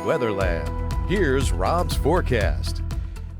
Weatherland. Here's Rob's forecast.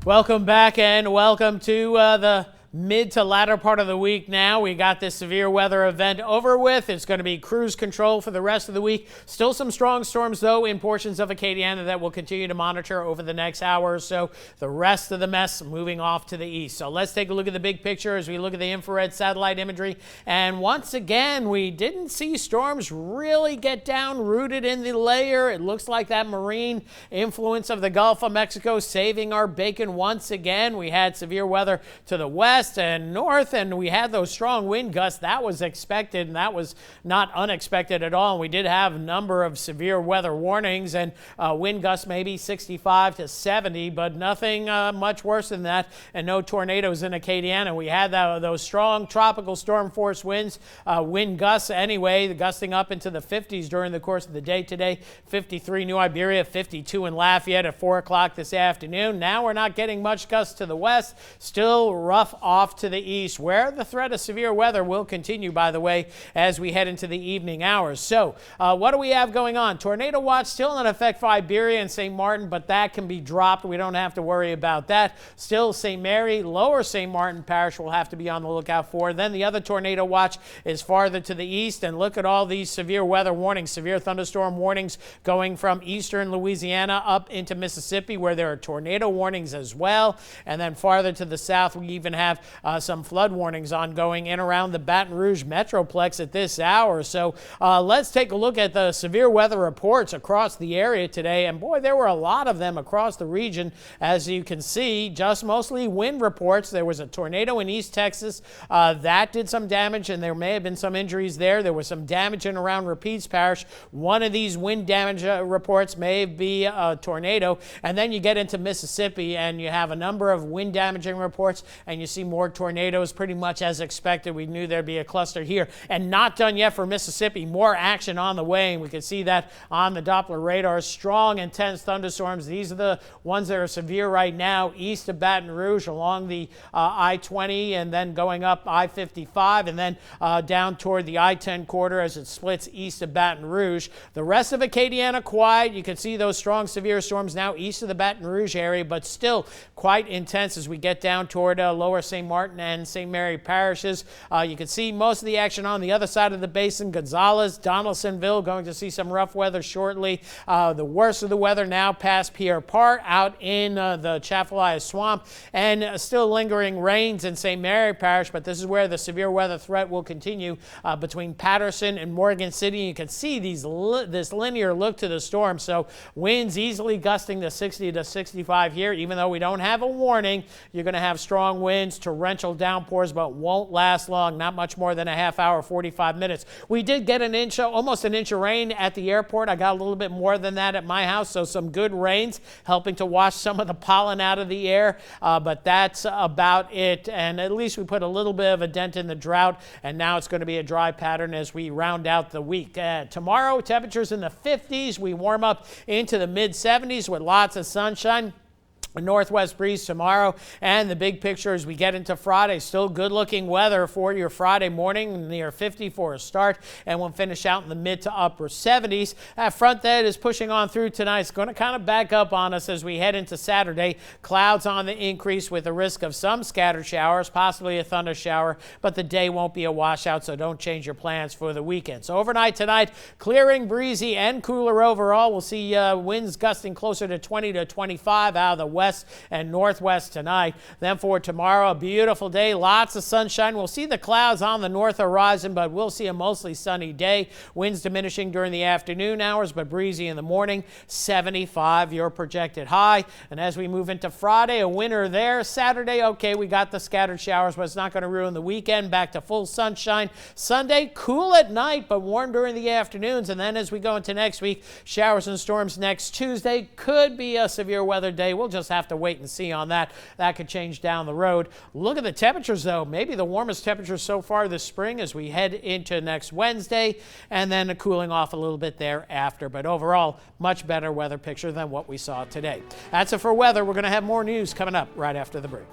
Welcome back and welcome to the mid to latter part of the week now. We got this severe weather event over with. It's going to be cruise control for the rest of the week. Still some strong storms, though, in portions of Acadiana that we'll continue to monitor over the next hour or so. The rest of the mess moving off to the east. So let's take a look at the big picture as we look at the infrared satellite imagery. And once again, we didn't see storms really get down rooted in the layer. It looks like that marine influence of the Gulf of Mexico saving our bacon once again. We had severe weather to the west and north, and we had those strong wind gusts. That was expected, and that was not unexpected at all. And we did have a number of severe weather warnings and wind gusts maybe 65 to 70, but nothing much worse than that, and no tornadoes in Acadiana. We had those strong tropical storm force winds, wind gusts anyway, gusting up into the 50s during the course of the day today. 53 New Iberia, 52 in Lafayette at 4 o'clock this afternoon. Now we're not getting much gusts to the west, still rough off to the east, where the threat of severe weather will continue, by the way, as we head into the evening hours. So what do we have going on? Tornado watch still in effect for Iberia and St. Martin, but that can be dropped. We don't have to worry about that. Still St. Mary, lower St. Martin Parish will have to be on the lookout for. Then the other tornado watch is farther to the east, and look at all these severe weather warnings, severe thunderstorm warnings going from eastern Louisiana up into Mississippi, where there are tornado warnings as well. And then farther to the south, we even have some flood warnings ongoing in around the Baton Rouge Metroplex at this hour. So let's take a look at the severe weather reports across the area today. And boy, there were a lot of them across the region. As you can see, just mostly wind reports. There was a tornado in East Texas that did some damage, and there may have been some injuries there. There was some damage in around Rapides Parish. One of these wind damage reports may be a tornado. And then you get into Mississippi, and you have a number of wind damaging reports, and you see more tornadoes pretty much as expected. We knew there'd be a cluster here, and not done yet for Mississippi. More action on the way, and we can see that on the Doppler radar. Strong, intense thunderstorms. These are the ones that are severe right now east of Baton Rouge along the I-20, and then going up I-55, and then down toward the I-10 corridor as it splits east of Baton Rouge. The rest of Acadiana quiet. You can see those strong severe storms now east of the Baton Rouge area, but still quite intense as we get down toward lower St. Martin and St. Mary parishes. You can see most of the action on the other side of the basin. Gonzales, Donaldsonville, going to see some rough weather shortly. The worst of the weather now past Pierre Part out in the Chafalaya Swamp, and still lingering rains in St. Mary Parish, but this is where the severe weather threat will continue between Patterson and Morgan City. You can see this linear look to the storm, so winds easily gusting to 60 to 65 here. Even though we don't have a warning, you're going to have strong winds, torrential downpours, but won't last long. Not much more than a half hour, 45 minutes. We did get an inch, almost an inch of rain at the airport. I got a little bit more than that at my house, so some good rains helping to wash some of the pollen out of the air, but that's about it. And at least we put a little bit of a dent in the drought, and now it's going to be a dry pattern as we round out the week. Tomorrow, temperatures in the 50s. We warm up into the mid-70s with lots of sunshine. A northwest breeze tomorrow, and the big picture as we get into Friday. Still good looking weather for your Friday morning, near 50 for a start, and we'll finish out in the mid to upper 70s. That front that is pushing on through tonight is going to kind of back up on us as we head into Saturday. Clouds on the increase with the risk of some scattered showers, possibly a thunder shower, but the day won't be a washout, so don't change your plans for the weekend. So overnight tonight, clearing, breezy, and cooler overall. We'll see winds gusting closer to 20 to 25 out of the west and northwest tonight. Then for tomorrow, a beautiful day, lots of sunshine. We'll see the clouds on the north horizon, but we'll see a mostly sunny day. Winds diminishing during the afternoon hours, but breezy in the morning. 75 your projected high. And as we move into Friday, a winter there. Saturday, okay, we got the scattered showers, but it's not going to ruin the weekend. Back to full sunshine. Sunday, cool at night, but warm during the afternoons. And then as we go into next week, showers and storms next Tuesday. Could be a severe weather day. We'll just have to wait and see on that. That could change down the road. Look at the temperatures, though. Maybe the warmest temperatures so far this spring as we head into next Wednesday, and then cooling off a little bit thereafter. But overall, much better weather picture than what we saw today. That's it for weather. We're going to have more news coming up right after the break.